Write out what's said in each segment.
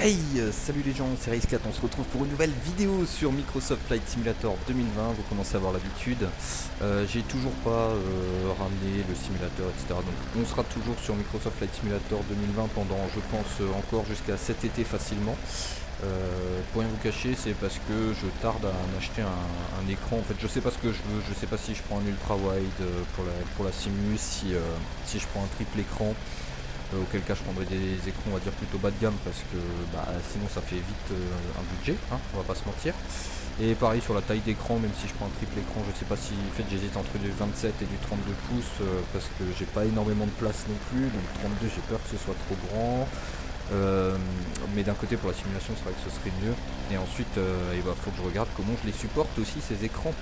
Hey, salut les gens, c'est Race4, on se retrouve pour une nouvelle vidéo sur Microsoft Flight Simulator 2020, vous commencez à avoir l'habitude. J'ai toujours pas ramené le simulateur, etc. Donc on sera toujours sur Microsoft Flight Simulator 2020 pendant, je pense, encore jusqu'à cet été facilement. Pour rien vous cacher, c'est parce que je tarde à m'acheter un écran. En fait, je sais pas ce que je veux, je sais pas si je prends un ultra wide pour la Simu, si je prends un triple écran. Auquel cas je prendrais des écrans on va dire plutôt bas de gamme parce que sinon ça fait vite un budget, hein, on va pas se mentir. Et pareil sur la taille d'écran, même si je prends un triple écran, je sais pas si en fait j'hésite entre du 27 et du 32 pouces parce que j'ai pas énormément de place non plus, donc 32 j'ai peur que ce soit trop grand. Mais d'un côté pour la simulation c'est vrai que ce serait mieux. Et ensuite faut que je regarde comment je les supporte aussi ces écrans.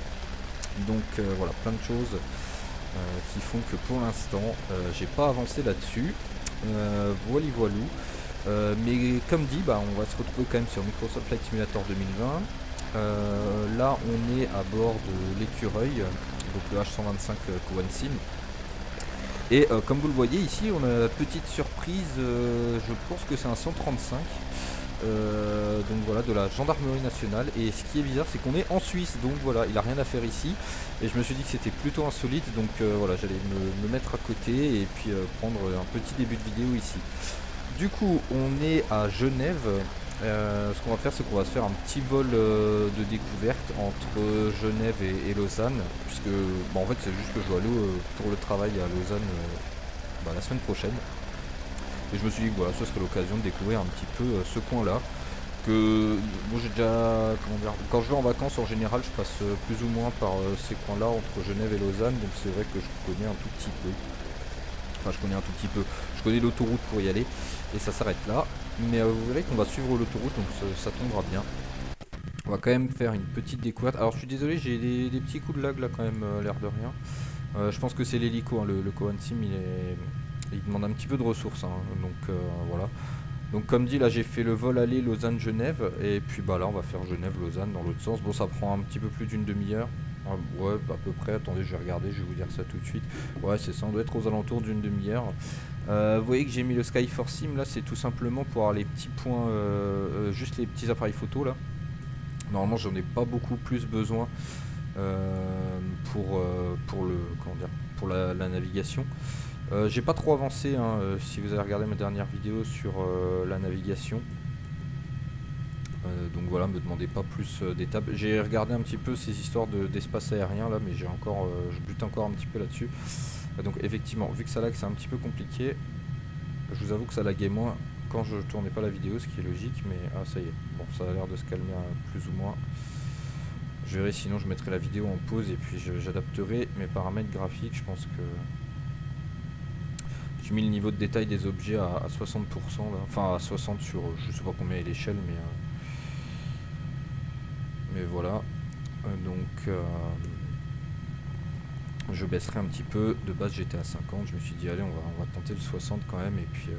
Donc voilà, plein de choses qui font que pour l'instant j'ai pas avancé là-dessus. Voilou. Mais comme dit, on va se retrouver quand même sur Microsoft Flight Simulator 2020. Là, on est à bord de l'écureuil, donc le H125 Cowan Sim. Et comme vous le voyez ici, on a la petite surprise, je pense que c'est un 135. Donc voilà, de la gendarmerie nationale. Et ce qui est bizarre, c'est qu'on est en Suisse, donc voilà, il a rien à faire ici. Et je me suis dit que c'était plutôt insolite, donc voilà, j'allais me mettre à côté et puis prendre un petit début de vidéo ici. Du coup, on est à Genève. Ce qu'on va faire, c'est qu'on va se faire un petit vol de découverte entre Genève et Lausanne, puisque en fait, c'est juste que je dois aller pour le travail à Lausanne la semaine prochaine. Et je me suis dit que voilà, ce serait l'occasion de découvrir un petit peu ce coin-là. Que moi j'ai déjà, quand je vais en vacances en général, je passe plus ou moins par ces coins-là entre Genève et Lausanne, donc c'est vrai que je connais un tout petit peu. Enfin, je connais un tout petit peu. Je connais l'autoroute pour y aller, et ça s'arrête là. Mais vous verrez qu'on va suivre l'autoroute, donc ça tombera bien. On va quand même faire une petite découverte. Alors je suis désolé, j'ai des petits coups de lag là quand même, l'air de rien. Je pense que c'est l'hélico, hein, le Cohen Sim, il demande un petit peu de ressources, hein, donc voilà. Donc comme dit, là j'ai fait le vol aller Lausanne-Genève, et puis là on va faire Genève-Lausanne dans l'autre sens. Bon, ça prend un petit peu plus d'une demi-heure. Ouais, à peu près, attendez, je vais regarder, je vais vous dire ça tout de suite. Ouais, c'est ça, on doit être aux alentours d'une demi-heure. Vous voyez que j'ai mis le Skyforce Sim, là c'est tout simplement pour avoir les petits points, juste les petits appareils photo là. Normalement j'en ai pas beaucoup plus besoin pour la navigation. J'ai pas trop avancé, hein, si vous avez regardé ma dernière vidéo sur la navigation. Donc voilà, me demandez pas plus d'étapes. J'ai regardé un petit peu ces histoires d'espace aérien là, mais je bute encore un petit peu là-dessus. Donc effectivement, vu que ça lag, c'est un petit peu compliqué. Je vous avoue que ça laguait moins quand je tournais pas la vidéo, ce qui est logique, mais ça y est. Bon, ça a l'air de se calmer plus ou moins. Je verrai, sinon je mettrai la vidéo en pause et puis j'adapterai mes paramètres graphiques. Je pense que j'ai mis le niveau de détail des objets à 60% là. Enfin à 60 sur je sais pas combien est l'échelle, mais voilà. Donc je baisserai un petit peu. De base j'étais à 50, je me suis dit allez on va tenter le 60 quand même, et puis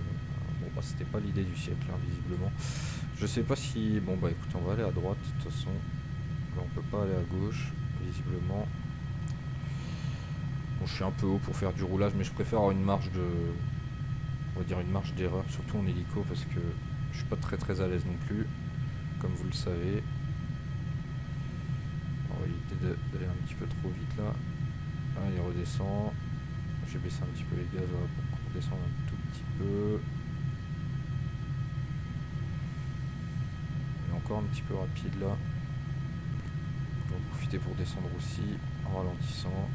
c'était pas l'idée du siècle, hein, visiblement. Je sais pas si... Bon écoute, on va aller à droite de toute façon. Là on peut pas aller à gauche visiblement. Bon, je suis un peu haut pour faire du roulage, mais je préfère avoir une marge de... On va dire une marge d'erreur, surtout en hélico, parce que je suis pas très à l'aise non plus, comme vous le savez. On va éviter d'aller un petit peu trop vite là. Ah, il redescend. J'ai baissé un petit peu les gaz voilà, pour qu'on redescende un tout petit peu. Il est encore un petit peu rapide là. On va profiter pour descendre aussi en ralentissant.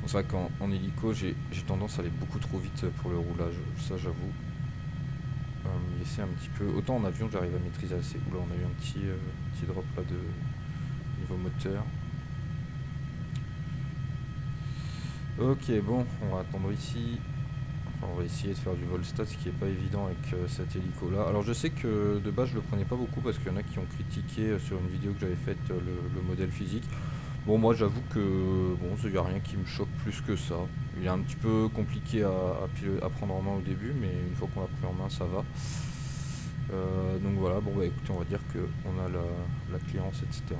Bon, c'est vrai qu'en hélico j'ai tendance à aller beaucoup trop vite pour le roulage, ça j'avoue. Laisser un petit peu. Autant en avion j'arrive à maîtriser assez. Oula, on a eu un petit drop là de niveau moteur. Ok, bon, on va attendre ici. Enfin, on va essayer de faire du vol stat, ce qui est pas évident avec cet hélico là. Alors je sais que de base je le prenais pas beaucoup parce qu'il y en a qui ont critiqué sur une vidéo que j'avais faite le modèle physique. Bon, moi j'avoue que bon, il n'y a rien qui me choque plus que ça. Il est un petit peu compliqué à prendre en main au début, mais une fois qu'on l'a pris en main, ça va. Donc voilà, bon écoutez, on va dire qu'on a la clearance, etc.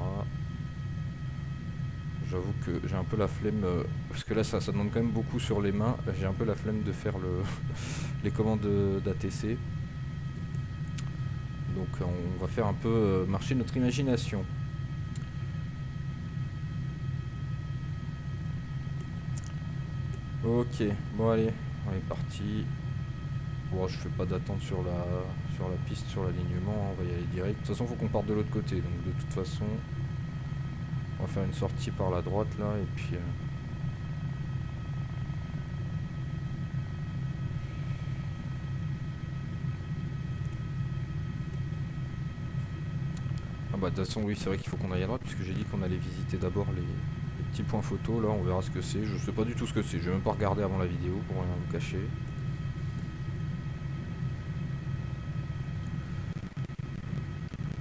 J'avoue que j'ai un peu la flemme, parce que là ça demande quand même beaucoup sur les mains, j'ai un peu la flemme de faire les commandes d'ATC. Donc on va faire un peu marcher notre imagination. Ok, bon allez, on est parti. Bon, je fais pas d'attente sur la piste, sur l'alignement, hein, on va y aller direct. De toute façon, faut qu'on parte de l'autre côté, donc de toute façon, on va faire une sortie par la droite là, et puis... Ah bah de toute façon, oui, c'est vrai qu'il faut qu'on aille à droite, puisque j'ai dit qu'on allait visiter d'abord les petits points photos, là, on verra ce que c'est. Je sais pas du tout ce que c'est, je vais même pas regarder avant la vidéo, pour rien vous cacher.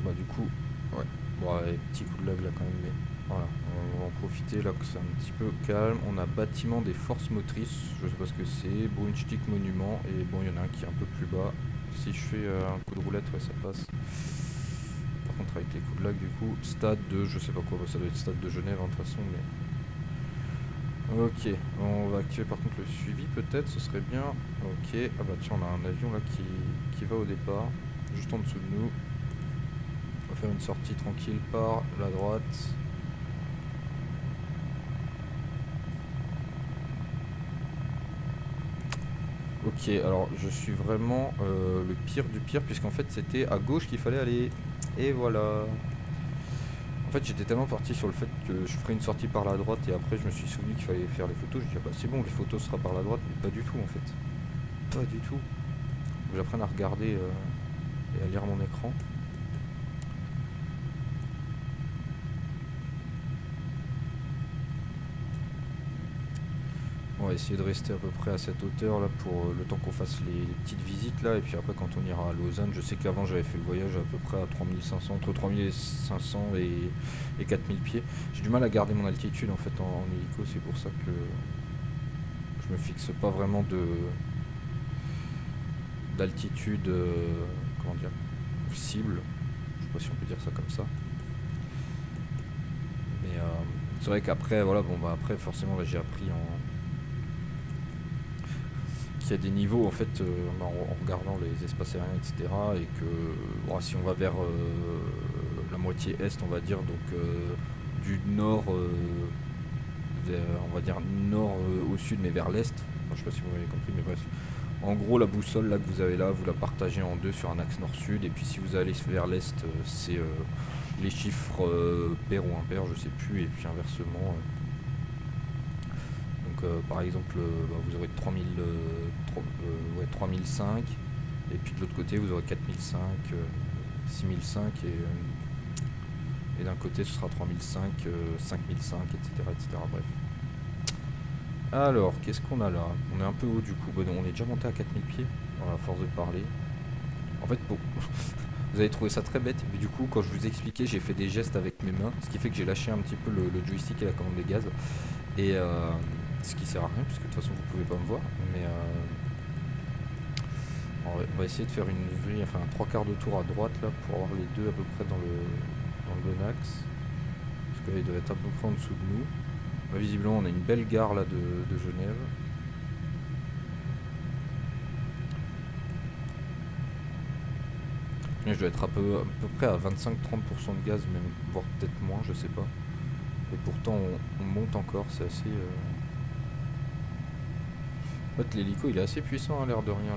Bah du coup, ouais, bon, ouais, petit coup de lag là quand même, mais voilà, on va en profiter là que c'est un petit peu calme. On a bâtiment des forces motrices, je sais pas ce que c'est, Brunswick monument, et bon il y en a un qui est un peu plus bas. Si je fais un coup de roulette, ouais ça passe. Par contre avec les coups de lag du coup, stade de, je sais pas quoi, ça doit être stade de Genève hein, de toute façon, mais... Ok, on va activer par contre le suivi peut-être, ce serait bien. Ok, ah bah tiens on a un avion là qui va au départ, juste en dessous de nous. On va faire une sortie tranquille par la droite. Ok, alors je suis vraiment le pire du pire, puisqu'en fait c'était à gauche qu'il fallait aller. Et voilà. En fait j'étais tellement parti sur le fait que je ferais une sortie par la droite, et après je me suis souvenu qu'il fallait faire les photos. Je dis ah bah c'est bon, les photos sera par la droite, mais pas du tout en fait. Pas du tout. J'apprends à regarder et à lire mon écran. On va essayer de rester à peu près à cette hauteur là pour le temps qu'on fasse les petites visites là, et puis après quand on ira à Lausanne, je sais qu'avant j'avais fait le voyage à peu près à 3500, entre 3500 et 4000 pieds. J'ai du mal à garder mon altitude en fait en hélico, c'est pour ça que je me fixe pas vraiment d'altitude, comment dire, cible, je sais pas si on peut dire ça comme ça. Mais c'est vrai qu'après voilà, bon bah après forcément là j'ai appris qu'il y a des niveaux en fait en regardant les espaces aériens etc, et que bon, si on va vers la moitié est on va dire, donc du nord vers, on va dire nord au sud mais vers l'est, enfin, je sais pas si vous m'avez compris mais bref, en gros la boussole là que vous avez là, vous la partagez en deux sur un axe nord-sud, et puis si vous allez vers l'est c'est les chiffres pairs ou impairs je sais plus, et puis inversement par exemple, bah, vous aurez 3005, et puis de l'autre côté vous aurez 4005, 6005, et d'un côté ce sera 3005, 5005, etc., etc. Bref. Alors, qu'est-ce qu'on a là? On est un peu haut du coup, bon, on est déjà monté à 4000 pieds, voilà, à force de parler. En fait, bon, vous avez trouvé ça très bête, mais du coup, quand je vous ai expliqué, j'ai fait des gestes avec mes mains, ce qui fait que j'ai lâché un petit peu le joystick et la commande des gaz. Et ce qui sert à rien, puisque de toute façon vous pouvez pas me voir, mais on va essayer de faire une vrille, enfin un trois quarts de tour à droite là, pour avoir les deux à peu près dans le bon axe, parce que là il doit être à peu près en dessous de nous. Bah, visiblement on a une belle gare là de Genève. Et je dois être à peu près à 25-30% de gaz, même voire peut-être moins, je sais pas. Et pourtant on monte encore, c'est assez... En fait l'hélico il est assez puissant à l'air de rien.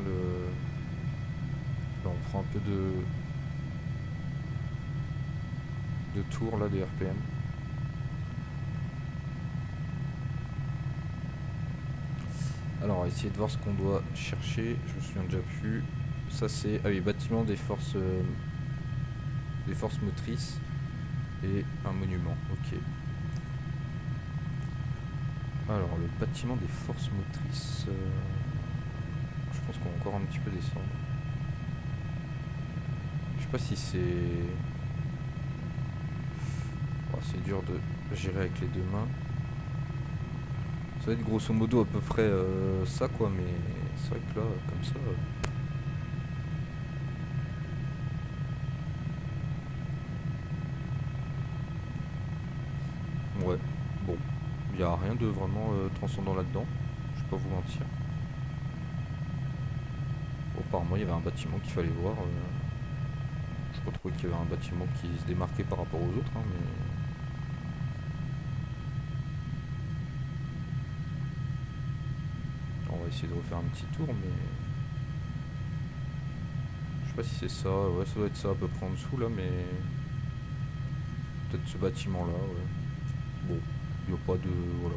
Là, on prend un peu de tour là de RPM. Alors on va essayer de voir ce qu'on doit chercher, je me souviens déjà plus. Ça c'est... Ah oui, bâtiment des forces motrices et un monument, ok. Alors le bâtiment des forces motrices, je pense qu'on va encore un petit peu descendre. Je sais pas si c'est... Oh, c'est dur de gérer avec les deux mains. Ça va être grosso modo à peu près ça quoi, mais c'est vrai que là, comme ça... Ouais, bon. Il n'y a rien de vraiment transcendant là-dedans, je vais pas vous mentir. Bon, apparemment il y avait un bâtiment qu'il fallait voir. Je pas trouvé qu'il y avait un bâtiment qui se démarquait par rapport aux autres, hein, mais... On va essayer de refaire un petit tour, mais... Je sais pas si c'est ça, ouais ça doit être ça à peu près en dessous là, mais... Peut-être ce bâtiment là, ouais. Bon, il n'y a pas de... voilà.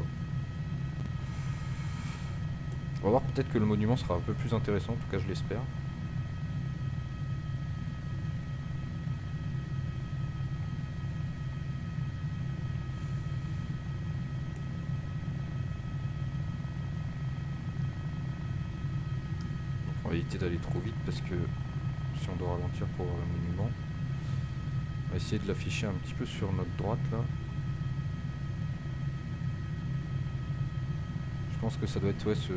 On va voir, peut-être que le monument sera un peu plus intéressant, en tout cas je l'espère. On va éviter d'aller trop vite parce que si on doit ralentir pour voir le monument, on va essayer de l'afficher un petit peu sur notre droite là. Je pense que ça doit être ouais, ce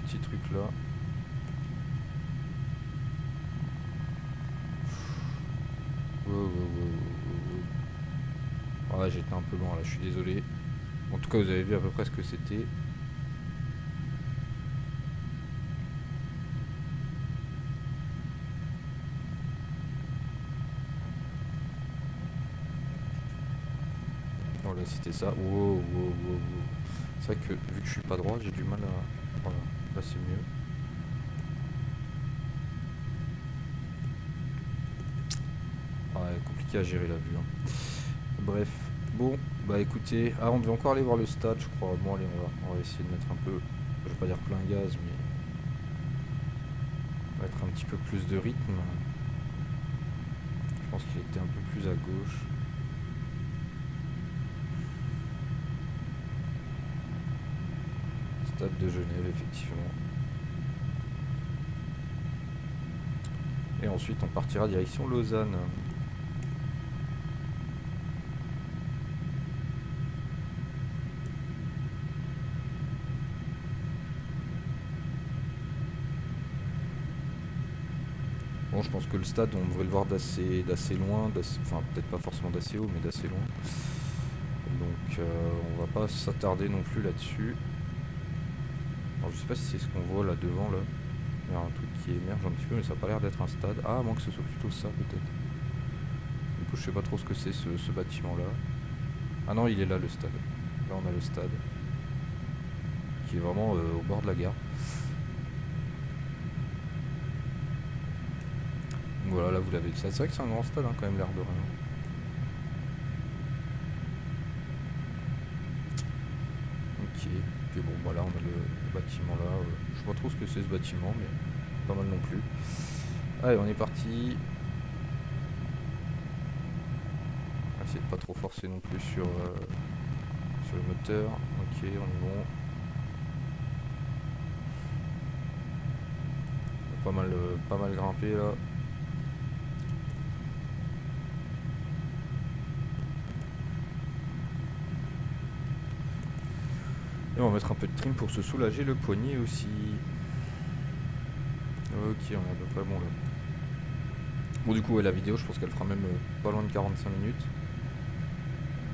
petit truc là. Ouais, j'étais un peu loin là, je suis désolé. En tout cas, vous avez vu à peu près ce que c'était. Voilà, c'était ça. Wow. C'est vrai que vu que je suis pas droit, j'ai du mal à... Voilà, là c'est mieux. Ouais, compliqué à gérer la vue. Hein. Bref, bon, bah écoutez, on devait encore aller voir le stade, je crois. Bon, allez, on va essayer de mettre un peu, je vais pas dire plein gaz, mais mettre un petit peu plus de rythme. Je pense qu'il était un peu plus à gauche. Stade de Genève, effectivement. Et ensuite, on partira direction Lausanne. Bon, je pense que le stade, on devrait le voir d'assez loin, enfin peut-être pas forcément d'assez haut, mais d'assez loin. Donc on va pas s'attarder non plus là-dessus. Alors je sais pas si c'est ce qu'on voit là devant là. Il y a un truc qui émerge un petit peu, mais ça a pas l'air d'être un stade. Ah, à moins que ce soit plutôt ça peut-être. Du coup je sais pas trop ce que c'est ce bâtiment là. Ah non, il est là le stade. Là on a le stade. Qui est vraiment au bord de la gare. Voilà, là vous l'avez dit. C'est vrai que c'est un grand stade hein, quand même, l'air de rien. Ok, puis bon voilà, on a le bâtiment là. Je sais pas trop ce que c'est ce bâtiment, mais pas mal non plus. Allez, on est parti. Essayer de pas trop forcer non plus sur le moteur. Ok, on est bon. Pas mal grimpé là. Et on va mettre un peu de trim pour se soulager le poignet aussi. Ok, on est à peu près bon là. Bon du coup ouais, la vidéo je pense qu'elle fera même pas loin de 45 minutes.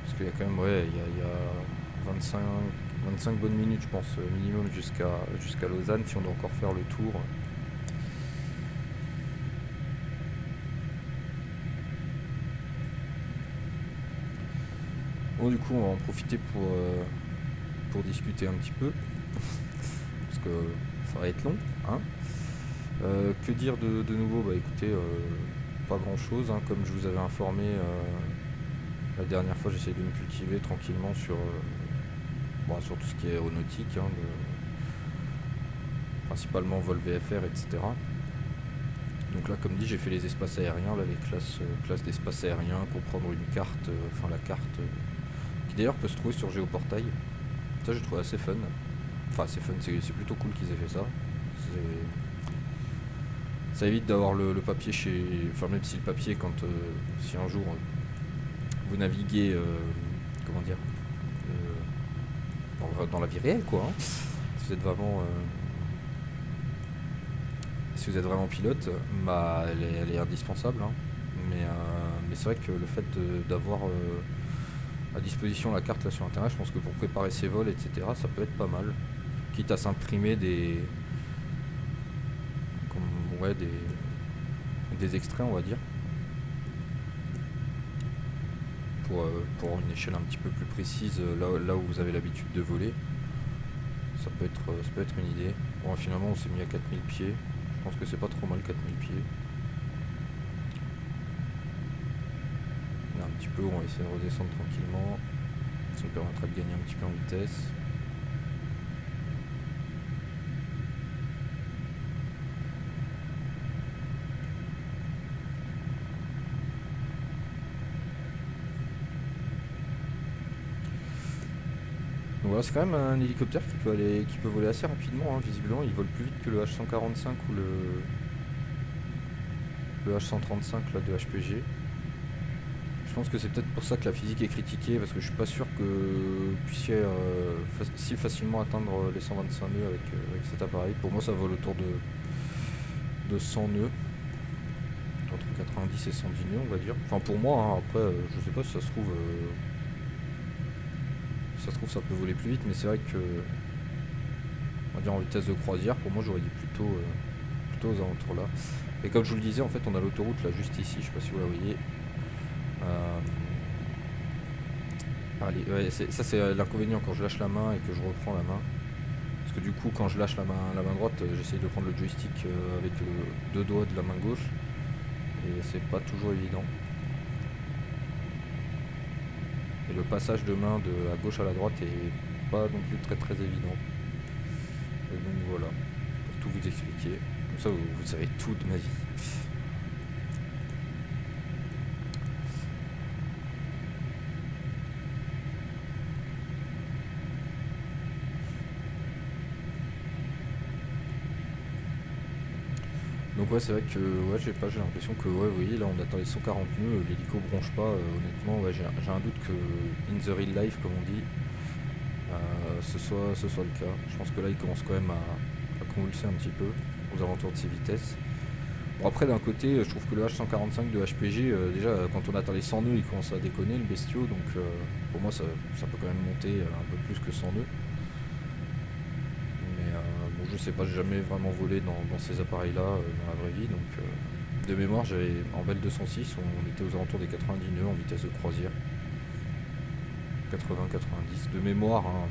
Parce qu'il y a quand même ouais, il y a 25 bonnes minutes je pense minimum jusqu'à Lausanne si on doit encore faire le tour. Bon du coup on va en profiter pour discuter un petit peu. Parce que ça va être long. Hein. Que dire de nouveau? Bah écoutez, pas grand chose, hein, comme je vous avais informé la dernière fois, j'essayais de me cultiver tranquillement sur tout ce qui est aéronautique, hein, principalement vol VFR, etc. Donc là, comme dit, j'ai fait les espaces aériens, là, les classes d'espace aérien, comprendre une carte, la carte, qui d'ailleurs peut se trouver sur Géoportail. Ça, j'ai trouvé assez fun. Enfin, assez fun, c'est plutôt cool qu'ils aient fait ça. Ça évite d'avoir le papier chez... Enfin, même si le papier, si un jour vous naviguez, comment dire, dans la vie réelle, quoi. Hein. Si vous êtes vraiment pilote, bah, elle est indispensable. Hein. Mais c'est vrai que le fait d'avoir à disposition la carte là sur internet. Je pense que pour préparer ses vols, etc., ça peut être pas mal. Quitte à s'imprimer ouais, des extraits, on va dire, pour une échelle un petit peu plus précise, là où vous avez l'habitude de voler. Ça peut être une idée. Bon, finalement, on s'est mis à 4000 pieds. Je pense que c'est pas trop mal, 4000 pieds. Là, un petit peu, on va essayer de redescendre tranquillement. Ça nous permettra de gagner un petit peu en vitesse. Donc voilà, c'est quand même un hélicoptère qui peut voler assez rapidement, hein. Visiblement il vole plus vite que le H145 ou le H135 là, de HPG. Je pense que c'est peut-être pour ça que la physique est critiquée, parce que je suis pas sûr que vous puissiez si facilement atteindre les 125 nœuds avec cet appareil. Pour moi ça vole autour de 100 nœuds, entre 90 et 110 nœuds on va dire. Enfin pour moi, hein. Après je sais pas si ça se trouve... ça peut voler plus vite, mais c'est vrai que, on va dire en vitesse de croisière, pour moi j'aurais dit plutôt aux alentours là. Et comme je vous le disais, en fait on a l'autoroute là juste ici, je sais pas si vous la voyez. Allez, ouais, ça c'est l'inconvénient quand je lâche la main et que je reprends la main. Parce que du coup quand je lâche la main droite, j'essaye de prendre le joystick avec deux doigts de la main gauche. Et c'est pas toujours évident. Et le passage de main de à gauche à la droite est pas non plus très évident. Et donc voilà, pour tout vous expliquer. Comme ça vous savez tout de ma vie. Donc ouais, c'est vrai que ouais, j'ai l'impression que ouais, vous voyez là on atteint les 140 nœuds, l'hélico bronche pas, honnêtement ouais, j'ai un doute que in the real life comme on dit, ce soit le cas. Je pense que là il commence quand même à convulser un petit peu aux alentours de ses vitesses. Bon après d'un côté je trouve que le H145 de HPG, déjà quand on atteint les 100 nœuds il commence à déconner le bestiau, donc pour moi ça peut quand même monter un peu plus que 100 nœuds. Bon, je sais pas, j'ai jamais vraiment volé dans ces appareils là dans la vraie vie, donc de mémoire j'avais en Bell 206 on était aux alentours des 90 nœuds en vitesse de croisière, 80-90 de mémoire, hein.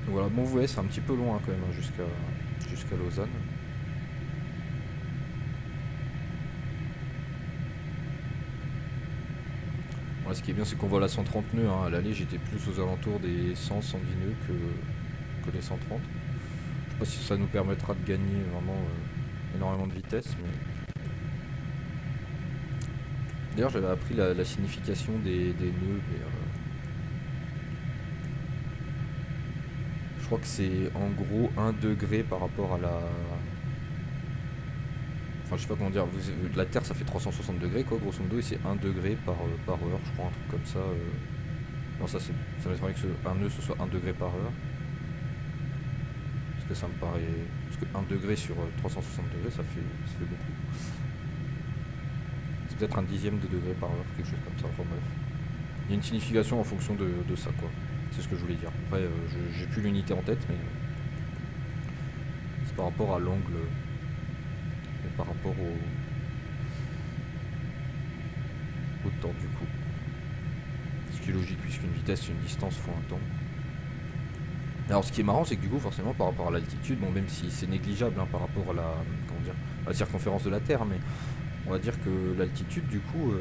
Donc voilà, bon vous voyez c'est un petit peu loin quand même, hein, jusqu'à Lausanne. Voilà, ce qui est bien c'est qu'on vole à 130 nœuds, hein. À l'aller j'étais plus aux alentours des 100-110 nœuds que les 130. Je sais pas si ça nous permettra de gagner vraiment énormément de vitesse, mais... D'ailleurs j'avais appris la signification des nœuds, mais je crois que c'est en gros 1 degré par rapport à la... Enfin je sais pas comment dire, la Terre ça fait 360 degrés quoi grosso modo, et c'est 1 degré par heure, je crois, un truc comme ça. Non ça m'étonnerait que un nœud ce soit 1 degré par heure. Parce que ça me paraît... Parce que 1 degré sur 360 degrés ça fait beaucoup. C'est peut-être un dixième de degré par heure, quelque chose comme ça, enfin bref. Il y a une signification en fonction de ça quoi. C'est ce que je voulais dire. Après j'ai plus l'unité en tête, mais c'est par rapport à l'angle et par rapport au temps du coup. Ce qui est logique puisqu'une vitesse c'est une distance fois un temps. Alors ce qui est marrant c'est que du coup forcément par rapport à l'altitude, bon même si c'est négligeable hein, par rapport à la circonférence de la Terre, mais on va dire que l'altitude du coup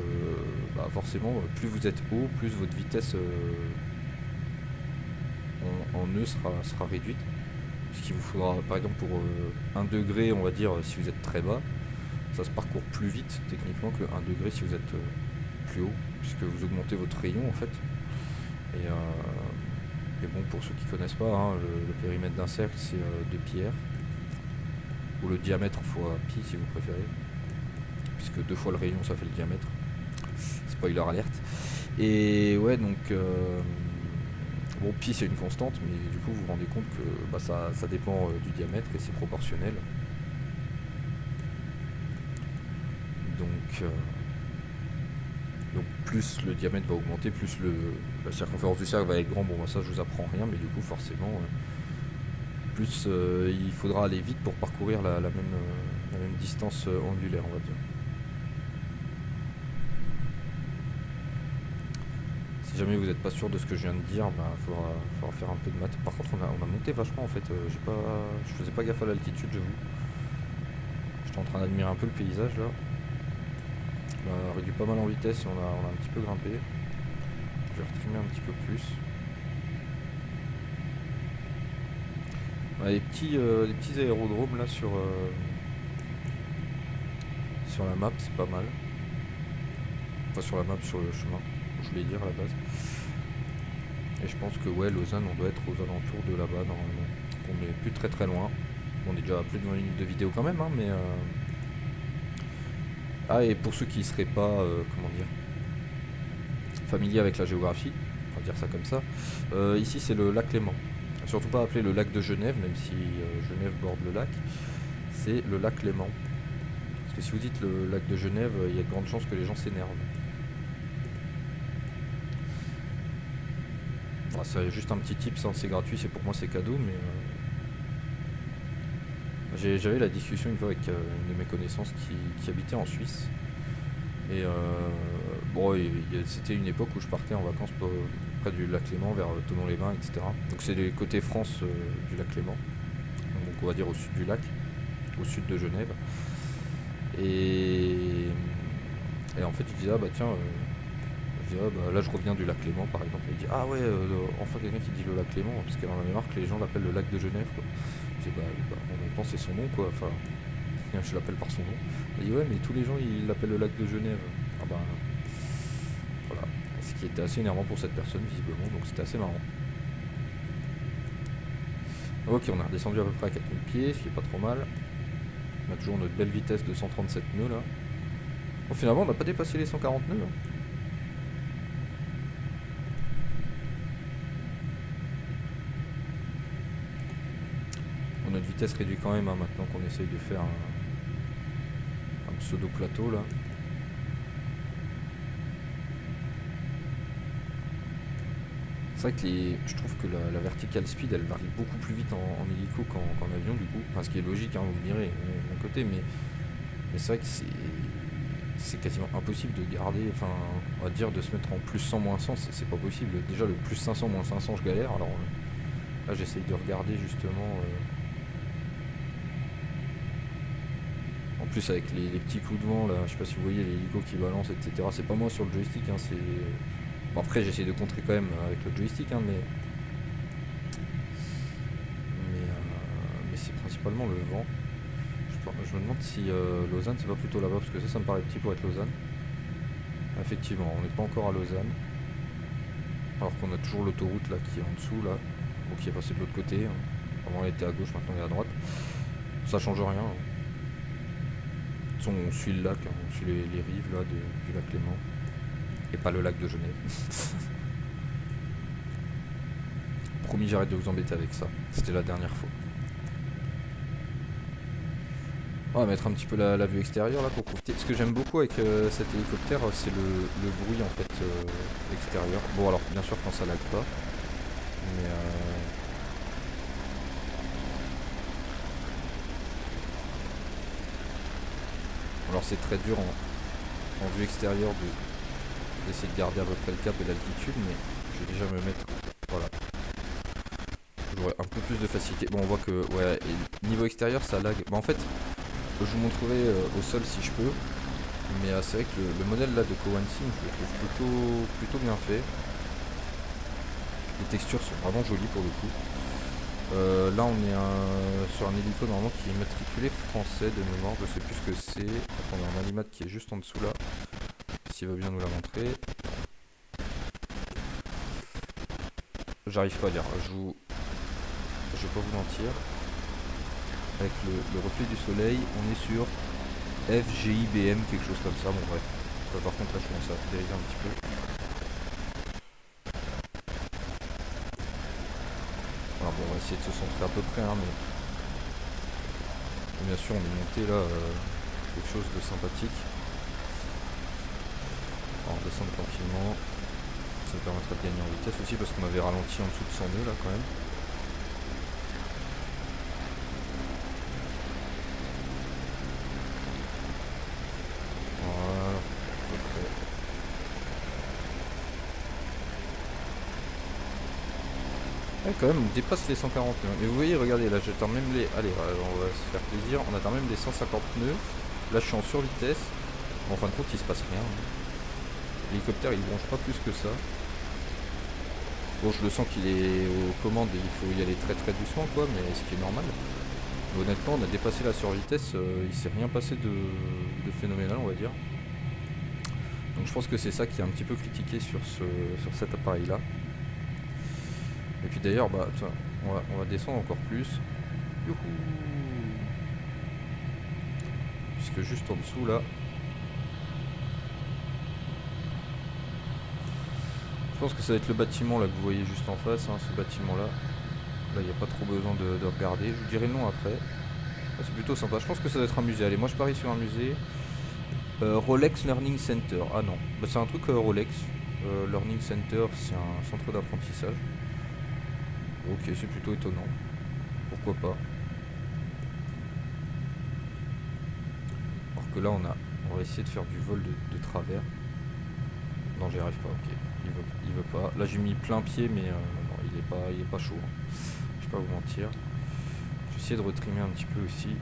forcément plus vous êtes haut, plus votre vitesse en nœud sera réduite. Ce qui vous faudra par exemple pour 1 degré on va dire si vous êtes très bas, ça se parcourt plus vite techniquement que 1 degré si vous êtes plus haut, puisque vous augmentez votre rayon en fait. Et bon, pour ceux qui connaissent pas, hein, le périmètre d'un cercle c'est 2 pi r, ou le diamètre fois pi si vous préférez, puisque 2 fois le rayon ça fait le diamètre. Spoiler alerte. Et ouais donc bon pi c'est une constante, mais du coup vous vous rendez compte que ça dépend du diamètre et c'est proportionnel. donc plus le diamètre va augmenter, plus la circonférence du cercle va être grand. Bon, bah, ça je vous apprends rien, mais du coup forcément, plus il faudra aller vite pour parcourir la même distance angulaire, on va dire. Si jamais vous n'êtes pas sûr de ce que je viens de dire, bah, faudra faire un peu de maths. Par contre, on a monté vachement en fait. Je faisais pas gaffe à l'altitude, j'avoue. J'étais en train d'admirer un peu le paysage là. On a réduit pas mal en vitesse et on a un petit peu grimpé. Je vais retrimmer un petit peu plus. On a des petits aérodromes là sur la map, c'est pas mal. Enfin sur la map, sur le chemin, je voulais dire à la base. Et je pense que ouais, Lausanne, on doit être aux alentours de là-bas normalement. On n'est plus très loin. On est déjà à plus de 20 minutes de vidéo quand même, hein, mais... Ah, et pour ceux qui ne seraient pas, comment dire, familiers avec la géographie, on va dire ça comme ça, ici c'est le lac Léman. Surtout pas appelé le lac de Genève, même si Genève borde le lac, c'est le lac Léman. Parce que si vous dites le lac de Genève, il y a de grandes chances que les gens s'énervent. Bon, c'est juste un petit tip, c'est gratuit, c'est pour moi c'est cadeau, mais... J'avais la discussion une fois avec une de mes connaissances qui habitait en Suisse. Et bon, c'était une époque où je partais en vacances près du lac Léman, vers Thonon-les-Bains, etc. Donc c'est les côtés France du lac Léman. Donc on va dire au sud du lac, au sud de Genève. Et en fait, je disais, ah bah tiens, là je reviens du lac Léman par exemple. Et il dit, ah ouais, enfin quelqu'un qui dit le lac Léman, parce qu'elle en avait marre que les gens l'appellent le lac de Genève, quoi. Je dis, bah en même temps c'est son nom, quoi. Enfin, je l'appelle par son nom. Il dit, ouais, mais tous les gens ils l'appellent le lac de Genève. Ah bah, voilà. Ce qui était assez énervant pour cette personne, visiblement, donc c'était assez marrant. Ok, on a redescendu à peu près à 4000 pieds, ce qui est pas trop mal. On a toujours notre belle vitesse de 137 nœuds là. Bon, finalement, on n'a pas dépassé les 140 nœuds. Hein. Bon, notre vitesse réduit quand même, hein, maintenant qu'on essaye de faire un pseudo plateau là. C'est vrai que je trouve que la vertical speed elle varie beaucoup plus vite en hélico qu'en avion du coup. Enfin, ce qui est logique, hein, vous me direz, d'un côté, mais c'est vrai que c'est quasiment impossible de garder, enfin, on va dire de se mettre en plus 100 moins 100, c'est pas possible. Déjà le plus 500 moins 500 je galère, alors là j'essaye de regarder justement. En plus avec les petits coups de vent là, je sais pas si vous voyez les hélicos qui balancent, etc. C'est pas moi sur le joystick, hein, c'est... Bon, après j'essaie de contrer quand même avec le joystick, hein, mais c'est principalement le vent. Je me demande si Lausanne c'est pas plutôt là-bas, parce que ça me paraît petit pour être Lausanne. Effectivement, on n'est pas encore à Lausanne. Alors qu'on a toujours l'autoroute là qui est en dessous là, donc qui est passé de l'autre côté. Avant elle était à gauche, maintenant elle est à droite. Ça change rien. Hein. On suit le lac, hein, on suit les rives là du lac Léman. Et pas le lac de Genève. Promis, j'arrête de vous embêter avec ça. C'était la dernière fois. On va mettre un petit peu la vue extérieure là pour profiter. Ce que j'aime beaucoup avec cet hélicoptère, c'est le bruit en fait extérieur. Bon, alors bien sûr quand ça lag pas, mais alors c'est très dur en vue extérieure d'essayer de garder à peu près le cap et l'altitude, mais je vais déjà me mettre, voilà, j'aurai un peu plus de facilité. Bon, on voit que ouais, niveau extérieur ça lag. Bah, en fait je vous montrerai au sol si je peux, mais c'est vrai que le modèle là de Coansing je le trouve plutôt bien fait. Les textures sont vraiment jolies pour le coup. Là on est sur un hélico normalement qui est matriculé français de mémoire, je sais plus ce que c'est. Attendez, un animat qui est juste en dessous là, s'il veut bien nous la montrer. J'arrive pas à dire, je vais pas vous mentir. Avec le reflet du soleil, on est sur FGIBM, quelque chose comme ça, bon bref. Par contre là je commence à dériver un petit peu. Alors bon, on va essayer de se centrer à peu près, hein, mais bien sûr on est monté là quelque chose de sympathique. redescendre tranquillement. Ça me permettra de gagner en vitesse aussi parce qu'on avait ralenti en dessous de 100 nœuds là quand même. Voilà, à peu près. Ouais, quand même, on dépasse les 140 nœuds. Mais vous voyez, regardez, là j'atteins même les... Allez, on va se faire plaisir. On atteint même les 150 nœuds. Là je suis en survitesse. Bon, en fin de compte, il se passe rien. L'hélicoptère il bronche pas plus que ça. Bon, je le sens qu'il est aux commandes et il faut y aller très très doucement quoi, mais ce qui est normal. Mais honnêtement, on a dépassé la survitesse, il s'est rien passé de phénoménal, on va dire. Donc je pense que c'est ça qui est un petit peu critiqué sur cet appareil là. Et puis d'ailleurs, bah, tiens, on va descendre encore plus. Youhou! Puisque juste en dessous là, je pense que ça va être le bâtiment là que vous voyez juste en face, hein, ce bâtiment là. Là, il n'y a pas trop besoin de regarder. Je vous dirai le nom après. Ah, c'est plutôt sympa. Je pense que ça doit être un musée. Allez, moi je parie sur un musée. Rolex Learning Center. Ah non, bah, c'est un truc Rolex. Learning Center, c'est un centre d'apprentissage. Ok, c'est plutôt étonnant. Pourquoi pas. Alors que là, on va essayer de faire du vol de travers. Non, j'y arrive pas. Ok, il veut pas. Là, j'ai mis plein pied, mais non, il est pas chaud. Hein. Je vais pas vous mentir. Je vais essayer de retrimer un petit peu aussi.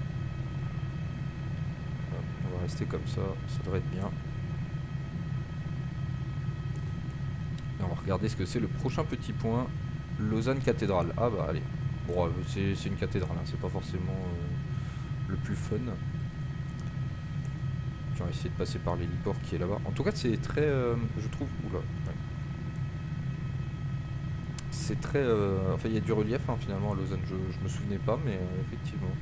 Hop, on va rester comme ça devrait être bien. Et on va regarder ce que c'est le prochain petit point. Lausanne cathédrale. Ah bah allez. Bon, c'est une cathédrale, hein. C'est pas forcément le plus fun. On va essayer de passer par l'héliport qui est là-bas. En tout cas, c'est très, je trouve. Oula. Ouais. C'est très. Enfin, il y a du relief hein, finalement à Lausanne. Je me souvenais pas, mais effectivement.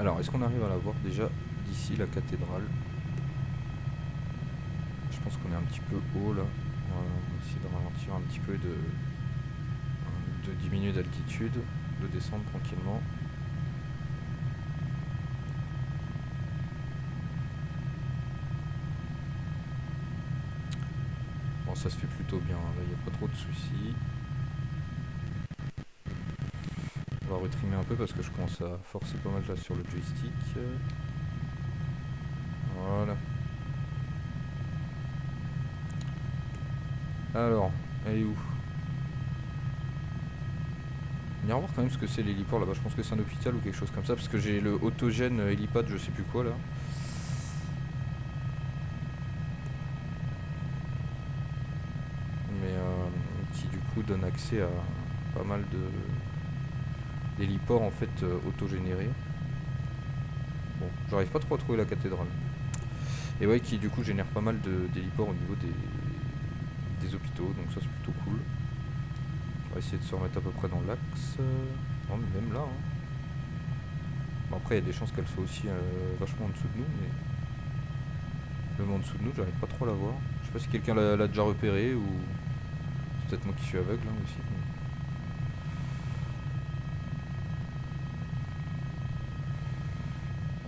Alors, est-ce qu'on arrive à la voir déjà d'ici la cathédrale? Je pense qu'on est un petit peu haut là. On va essayer de ralentir un petit peu, de diminuer d'altitude, de descendre tranquillement. Bon, ça se fait plutôt bien, là il n'y a pas trop de soucis. On va retrimer un peu parce que je commence à forcer pas mal là sur le joystick. Voilà. Alors, elle est où? Viens voir quand même ce que c'est l'héliport là-bas. Je pense que c'est un hôpital ou quelque chose comme ça. Parce que j'ai le autogène hélipad, je sais plus quoi là. Mais qui du coup donne accès à pas mal d'héliports en fait autogénérés. Bon, j'arrive pas trop à trouver la cathédrale. Et ouais, qui du coup génère pas mal d'héliports au niveau des hôpitaux. Donc ça c'est plutôt cool. On va essayer de se remettre à peu près dans l'axe. Non, mais même là. Hein. Bon, après, il y a des chances qu'elle soit aussi vachement en dessous de nous, mais même en dessous de nous, j'arrive pas trop à la voir. Je sais pas si quelqu'un l'a déjà repéré ou c'est peut-être moi qui suis aveugle hein, aussi.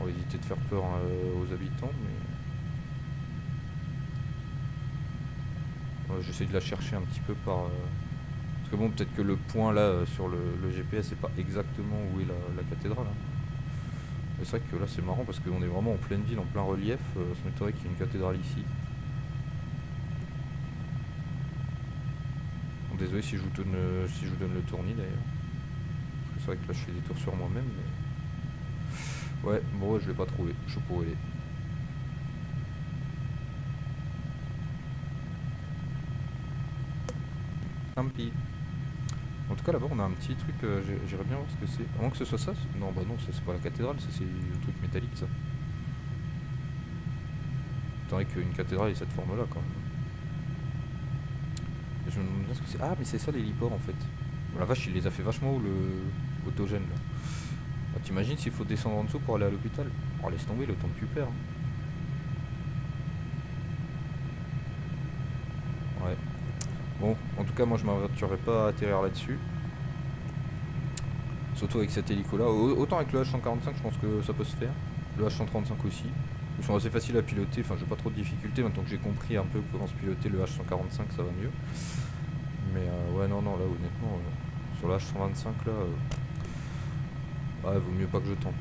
On va éviter de faire peur aux habitants, mais j'essaie de la chercher un petit peu par. Parce que bon, peut-être que le point là sur le GPS c'est pas exactement où est la cathédrale. Hein. C'est vrai que là c'est marrant parce qu'on est vraiment en pleine ville, en plein relief. Ça m'étonnerait qu'il y ait une cathédrale ici. Bon, désolé si je vous donne le tournis d'ailleurs. Parce que c'est vrai que là je fais des tours sur moi-même. Mais... ouais, bon ouais, je l'ai pas trouvé. Je sais pas où elle est. Tant pis. En tout cas là-bas on a un petit truc, j'irais bien voir ce que c'est. À moins que ce soit ça. Non bah non, ça c'est pas la cathédrale, ça c'est le truc métallique ça. T'aurais qu'une cathédrale ait cette forme là quand même. Je me demande bien ce que c'est. Ah mais c'est ça l'héliport en fait. Bon, la vache il les a fait vachement haut le autogène là. Ah, t'imagines s'il faut descendre en dessous pour aller à l'hôpital. Oh laisse tomber le temps que tu perds. Hein. Ouais. Bon, en tout cas, moi je m'aventurerai pas à atterrir là-dessus. Surtout avec cet hélico là. Autant avec le H145, je pense que ça peut se faire. Le H135 aussi. Ils sont assez faciles à piloter, enfin j'ai pas trop de difficultés. Maintenant que j'ai compris un peu comment se piloter le H145, ça va mieux. Mais ouais, non, là honnêtement, sur le H125 là, ouais, vaut mieux pas que je tente.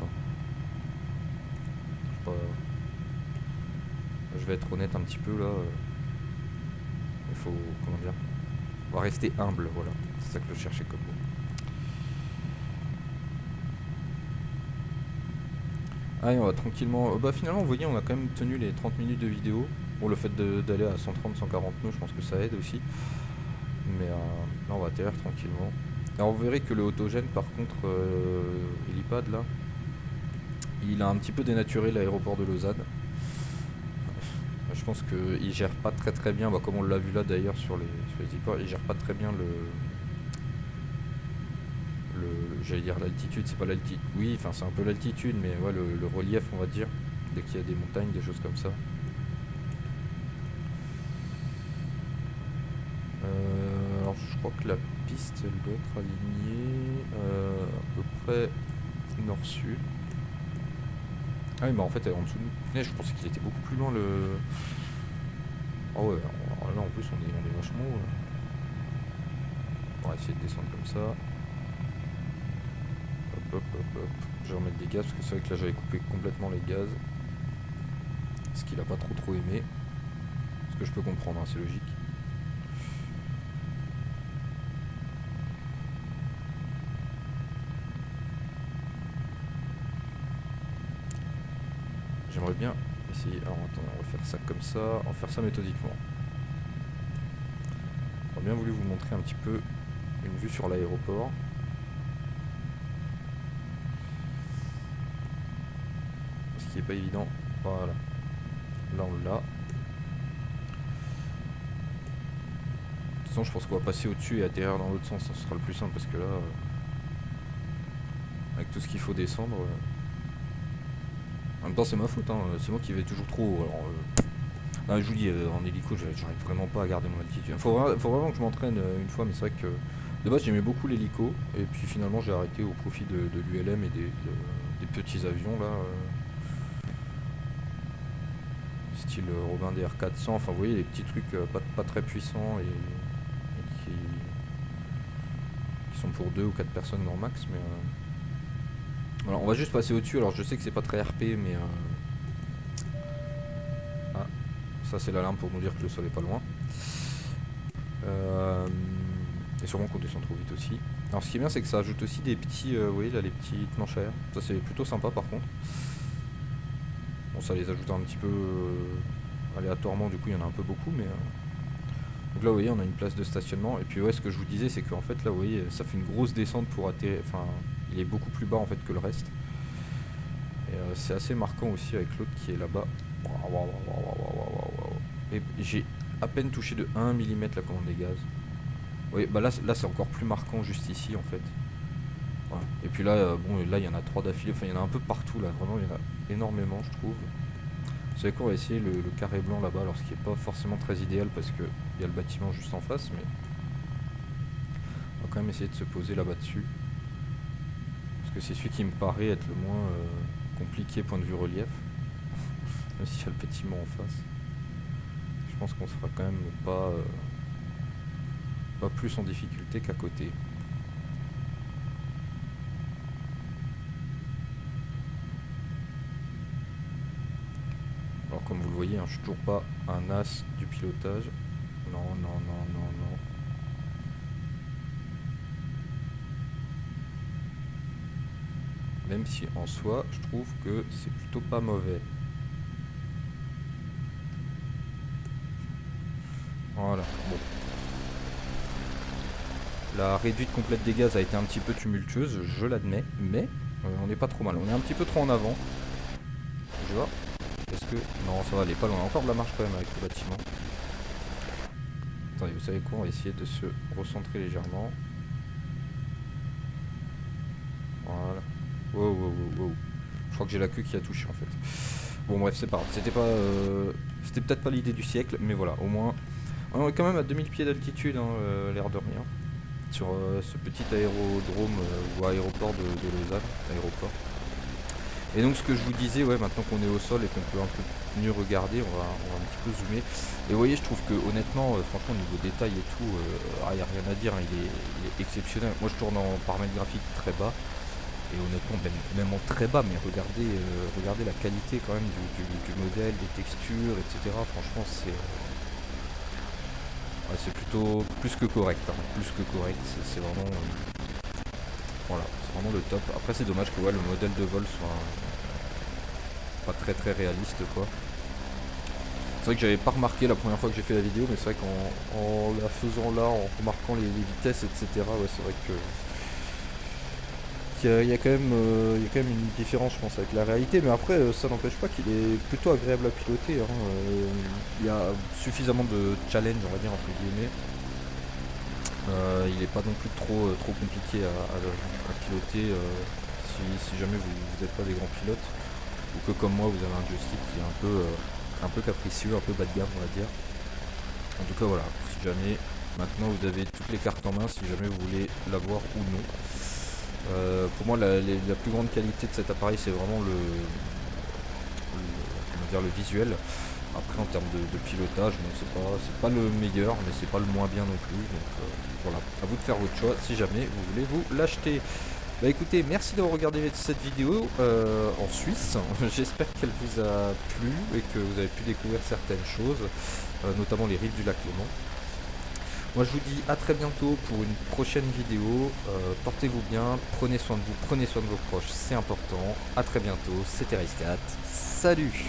Hein. Je vais être honnête un petit peu là. Il faut, comment dire, on va rester humble, voilà. C'est ça que je cherchais comme mot. Allez, on va tranquillement. Bah finalement, vous voyez, on a quand même tenu les 30 minutes de vidéo. Bon, le fait d'aller à 130, 140 nœuds, je pense que ça aide aussi. Mais là, on va atterrir tranquillement. Alors, vous verrez que le autogène, par contre, Helipad là, il a un petit peu dénaturé l'aéroport de Lausanne. Je pense qu'il gère pas très bien, bah, comme on l'a vu là d'ailleurs sur les héliports, il gère pas très bien j'allais dire l'altitude, c'est pas l'altitude, oui, enfin c'est un peu l'altitude, mais ouais, le relief, on va dire, dès qu'il y a des montagnes, des choses comme ça. Alors je crois que la piste elle doit être alignée à peu près nord-sud. Ah oui, mais en fait elle est en dessous de nous. Je pensais qu'il était beaucoup plus loin le. Oh ouais, alors là en plus on est vachement haut. On va essayer de descendre comme ça. Hop. Je vais remettre des gaz parce que c'est vrai que là j'avais coupé complètement les gaz. Ce qu'il a pas trop aimé. Ce que je peux comprendre, hein, c'est logique. J'aimerais bien essayer. Alors attendez, on va faire ça comme ça. On va faire ça méthodiquement. J'aurais bien voulu vous montrer un petit peu une vue sur l'aéroport. Ce qui n'est pas évident. Voilà. Là on l'a. De toute façon je pense qu'on va passer au-dessus et atterrir dans l'autre sens. Ça sera le plus simple parce que là, avec tout ce qu'il faut descendre. En même temps c'est ma faute, hein. C'est moi qui vais toujours trop haut. Alors, non, je vous dis, en hélico j'arrive vraiment pas à garder mon altitude. Faut vraiment que je m'entraîne une fois, mais c'est vrai que de base j'aimais beaucoup l'hélico et puis finalement j'ai arrêté au profit de l'ULM et des petits avions là. Style Robin DR400, enfin vous voyez les petits trucs pas très puissants et qui sont pour 2 ou 4 personnes grand max, mais voilà, on va juste passer au-dessus. Alors je sais que c'est pas très RP, mais ah, ça c'est l'alarme pour nous dire que le sol est pas loin. Et sûrement qu'on descend trop vite aussi. Alors ce qui est bien, c'est que ça ajoute aussi des petits, vous voyez là, les petites planches à air. Ça c'est plutôt sympa par contre. Bon, ça les ajoute un petit peu aléatoirement, du coup il y en a un peu beaucoup, mais donc là vous voyez on a une place de stationnement. Et puis ouais, ce que je vous disais, c'est qu'en fait là vous voyez ça fait une grosse descente pour atterrir. Enfin, il est beaucoup plus bas en fait que le reste. Et c'est assez marquant aussi avec l'autre qui est là-bas. Et j'ai à peine touché de 1 mm la commande des gaz. Oui, bah là c'est encore plus marquant juste ici en fait. Voilà. Et puis là, bon, là il y en a 3 d'affilée, enfin il y en a un peu partout là, vraiment il y en a énormément je trouve. Vous savez quoi, on va essayer le carré blanc là-bas, alors ce qui est pas forcément très idéal parce que il y a le bâtiment juste en face, mais on va quand même essayer de se poser là-bas dessus. Parce que c'est celui qui me paraît être le moins compliqué point de vue relief. Même s'il y a le bâtiment en face. Je pense qu'on sera quand même pas plus en difficulté qu'à côté. Alors comme vous le voyez, hein, je suis toujours pas un as du pilotage. Non. Même si en soi, je trouve que c'est plutôt pas mauvais. Voilà, bon. La réduite complète des gaz a été un petit peu tumultueuse, je l'admets, mais on n'est pas trop mal. On est un petit peu trop en avant. Je vois. Est-ce que... Non, ça va, elle est pas loin. Encore de la marche quand même avec le bâtiment. Attendez, vous savez quoi? On va essayer de se recentrer légèrement. Voilà. Wow. Je crois que j'ai la queue qui a touché en fait. Bon bref, c'est pas grave. C'était peut-être pas l'idée du siècle, mais voilà, au moins On est quand même à 2000 pieds d'altitude, hein, l'air de rien, sur ce petit aérodrome ou aéroport de Lausanne, aéroport. Et donc ce que je vous disais, ouais, maintenant qu'on est au sol et qu'on peut un peu mieux regarder, on va un petit peu zoomer. Et vous voyez, je trouve que honnêtement, franchement, niveau détail et tout, il n'y a rien à dire, hein, il est exceptionnel. Moi je tourne en paramètres graphiques très bas, et honnêtement, même en très bas, mais regardez la qualité quand même du modèle, des textures, etc. Franchement, c'est plutôt plus que correct, hein, plus que correct, c'est vraiment... voilà, c'est vraiment le top. Après c'est dommage que ouais, le modèle de vol soit pas très très réaliste quoi. C'est vrai que j'avais pas remarqué la première fois que j'ai fait la vidéo, mais c'est vrai qu'en la faisant là, en remarquant les vitesses, etc. Ouais, c'est vrai que il y a quand même une différence, je pense, avec la réalité. Mais après, ça n'empêche pas qu'il est plutôt agréable à piloter, hein. Il y a suffisamment de challenge, on va dire entre guillemets. Il n'est pas non plus trop compliqué à piloter si jamais vous n'êtes pas des grands pilotes, ou que comme moi vous avez un joystick qui est un peu capricieux, un peu bas de gamme on va dire. En tout cas voilà, si jamais maintenant vous avez toutes les cartes en main, si jamais vous voulez l'avoir ou non. Pour moi la plus grande qualité de cet appareil c'est vraiment comment dire, le visuel. Après en termes de pilotage, bon, c'est pas le meilleur, mais c'est pas le moins bien non plus. Donc voilà, à vous de faire votre choix si jamais vous voulez vous l'acheter. Bah écoutez, merci d'avoir regardé cette vidéo en Suisse. J'espère qu'elle vous a plu et que vous avez pu découvrir certaines choses, notamment les rives du lac Léman. Moi je vous dis à très bientôt pour une prochaine vidéo. Portez-vous bien, prenez soin de vous, prenez soin de vos proches, c'est important. À très bientôt, c'était Rice4. Salut!